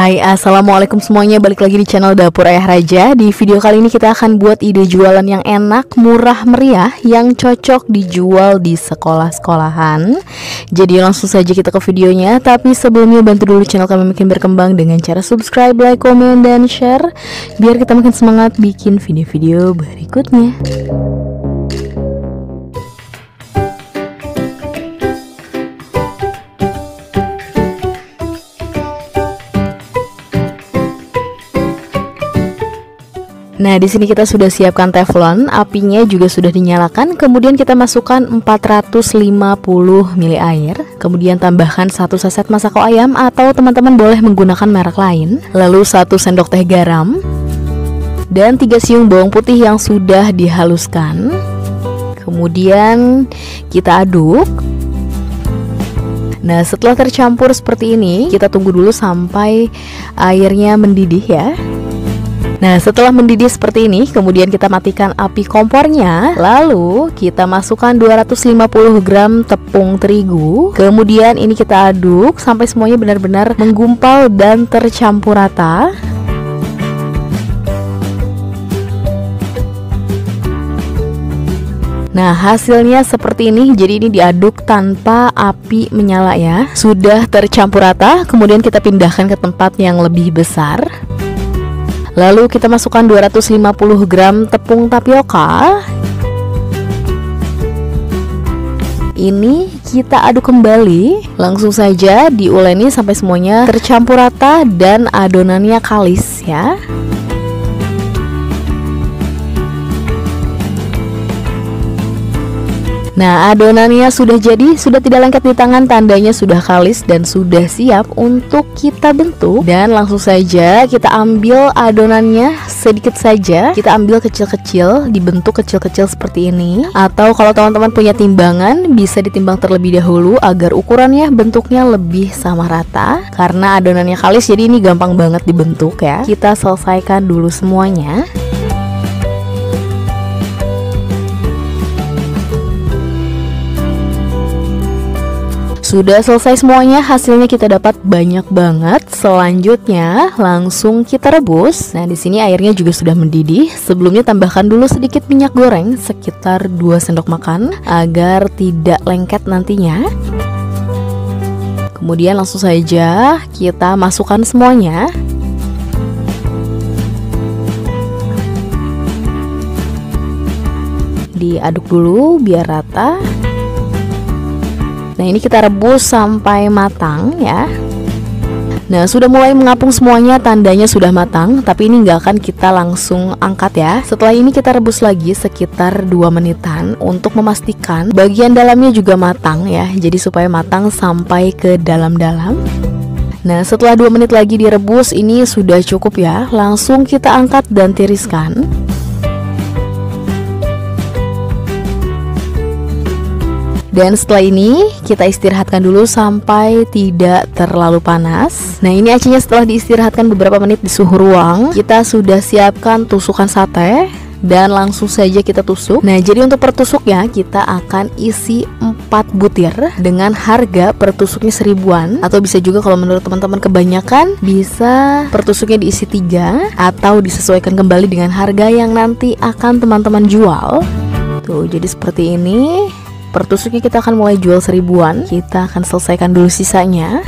Hai, assalamualaikum semuanya, balik lagi di channel Dapur Ayah Raja. Di video kali ini kita akan buat ide jualan yang enak, murah meriah, yang cocok dijual di sekolah-sekolahan. Jadi langsung saja kita ke videonya. Tapi sebelumnya bantu dulu channel kami makin berkembang dengan cara subscribe, like, komen, dan share, biar kita makin semangat bikin video-video berikutnya. Nah, di sini kita sudah siapkan teflon, apinya juga sudah dinyalakan. Kemudian kita masukkan 450 ml air. Kemudian tambahkan 1 saset masako ayam atau teman-teman boleh menggunakan merek lain. Lalu 1 sendok teh garam dan 3 siung bawang putih yang sudah dihaluskan. Kemudian kita aduk. Nah, setelah tercampur seperti ini, kita tunggu dulu sampai airnya mendidih ya. Nah, setelah mendidih seperti ini, kemudian kita matikan api kompornya. Lalu kita masukkan 250 gram tepung terigu. Kemudian ini kita aduk sampai semuanya benar-benar menggumpal dan tercampur rata. Nah, hasilnya seperti ini. Jadi ini diaduk tanpa api menyala ya. Sudah tercampur rata, kemudian kita pindahkan ke tempat yang lebih besar. Lalu kita masukkan 250 gram tepung tapioka. Ini kita aduk kembali. Langsung saja diuleni sampai semuanya tercampur rata dan adonannya kalis ya. Nah, adonannya sudah jadi, sudah tidak lengket di tangan, tandanya sudah kalis dan sudah siap untuk kita bentuk. Dan langsung saja kita ambil adonannya sedikit saja, kita ambil kecil-kecil, dibentuk kecil-kecil seperti ini. Atau kalau teman-teman punya timbangan, bisa ditimbang terlebih dahulu agar ukurannya bentuknya lebih sama rata. Karena adonannya kalis, jadi ini gampang banget dibentuk ya. Kita selesaikan dulu semuanya. Sudah selesai semuanya, hasilnya kita dapat banyak banget. Selanjutnya langsung kita rebus. Nah, di sini airnya juga sudah mendidih. Sebelumnya tambahkan dulu sedikit minyak goreng sekitar 2 sendok makan agar tidak lengket nantinya. Kemudian langsung saja kita masukkan semuanya. Diaduk dulu biar rata. Nah, ini kita rebus sampai matang ya. Nah, sudah mulai mengapung semuanya, tandanya sudah matang. Tapi ini nggak akan kita langsung angkat ya. Setelah ini kita rebus lagi sekitar 2 menitan untuk memastikan bagian dalamnya juga matang ya. Jadi supaya matang sampai ke dalam-dalam. Nah, setelah 2 menit lagi direbus, ini sudah cukup ya. Langsung kita angkat dan tiriskan. Dan setelah ini kita istirahatkan dulu sampai tidak terlalu panas. Nah, ini acinya setelah diistirahatkan beberapa menit di suhu ruang, kita sudah siapkan tusukan sate dan langsung saja kita tusuk. Nah, jadi untuk per tusuknya kita akan isi 4 butir dengan harga per tusuknya 1000-an. Atau bisa juga kalau menurut teman-teman kebanyakan, bisa per tusuknya diisi 3 atau disesuaikan kembali dengan harga yang nanti akan teman-teman jual. Tuh, jadi seperti ini. Per tusuknya kita akan mulai jual 1000-an. Kita akan selesaikan dulu sisanya.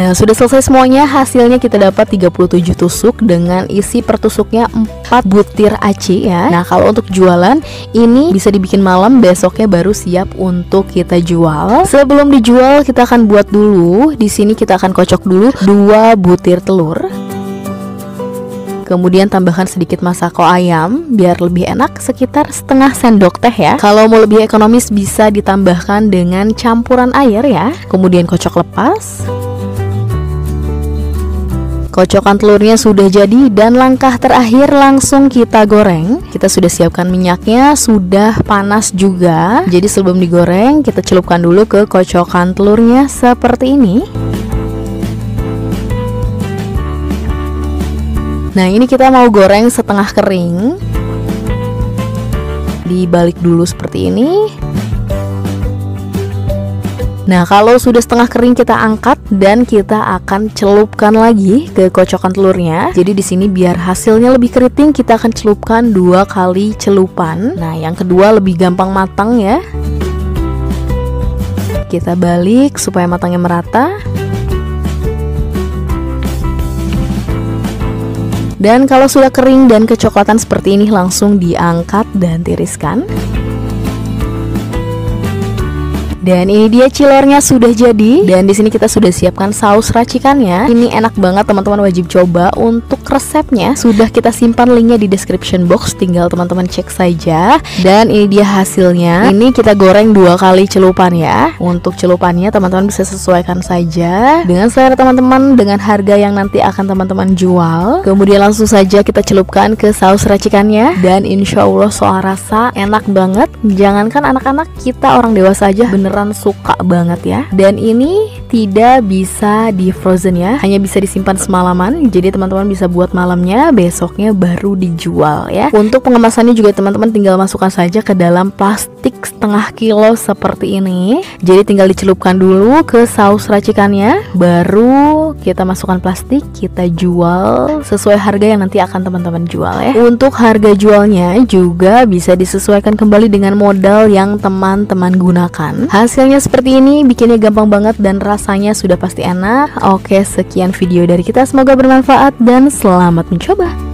Nah, sudah selesai semuanya. Hasilnya kita dapat 37 tusuk dengan isi per tusuknya 4 butir aci ya. Nah, kalau untuk jualan ini bisa dibikin malam, besoknya baru siap untuk kita jual. Sebelum dijual kita akan buat dulu. Di sini kita akan kocok dulu 2 butir telur. Kemudian tambahkan sedikit masako ayam biar lebih enak, sekitar setengah sendok teh ya. Kalau mau lebih ekonomis bisa ditambahkan dengan campuran air ya. Kemudian kocok lepas. Kocokan telurnya sudah jadi dan langkah terakhir langsung kita goreng. Kita sudah siapkan minyaknya, sudah panas juga. Jadi sebelum digoreng kita celupkan dulu ke kocokan telurnya seperti ini. Nah, ini kita mau goreng setengah kering. Dibalik dulu seperti ini. Nah, kalau sudah setengah kering kita angkat dan kita akan celupkan lagi ke kocokan telurnya. Jadi di sini biar hasilnya lebih keriting, kita akan celupkan 2 kali celupan. Nah, yang kedua lebih gampang matang ya. Kita balik supaya matangnya merata. Dan kalau sudah kering dan kecoklatan seperti ini, langsung diangkat dan tiriskan. Dan ini dia cilornya sudah jadi. Dan di sini kita sudah siapkan saus racikannya. Ini enak banget, teman-teman wajib coba. Untuk resepnya sudah kita simpan linknya di description box, tinggal teman-teman cek saja. Dan ini dia hasilnya. Ini kita goreng 2 kali celupan ya. Untuk celupannya teman-teman bisa sesuaikan saja dengan selera teman-teman, dengan harga yang nanti akan teman-teman jual. Kemudian langsung saja kita celupkan ke saus racikannya. Dan insya Allah soal rasa enak banget. Jangankan anak-anak, kita orang dewasa aja beneran suka banget ya. Dan ini tidak bisa di frozen ya, hanya bisa disimpan semalaman. Jadi teman-teman bisa buat malamnya, besoknya baru dijual ya. Untuk pengemasannya juga teman-teman tinggal masukkan saja ke dalam plastik setengah kilo seperti ini. Jadi tinggal dicelupkan dulu ke saus racikannya, baru kita masukkan plastik, kita jual sesuai harga yang nanti akan teman-teman jual ya. Untuk harga jualnya juga bisa disesuaikan kembali dengan modal yang teman-teman gunakan. Hasilnya seperti ini, bikinnya gampang banget dan rasanya sudah pasti enak. Oke, sekian video dari kita, semoga bermanfaat dan selamat mencoba.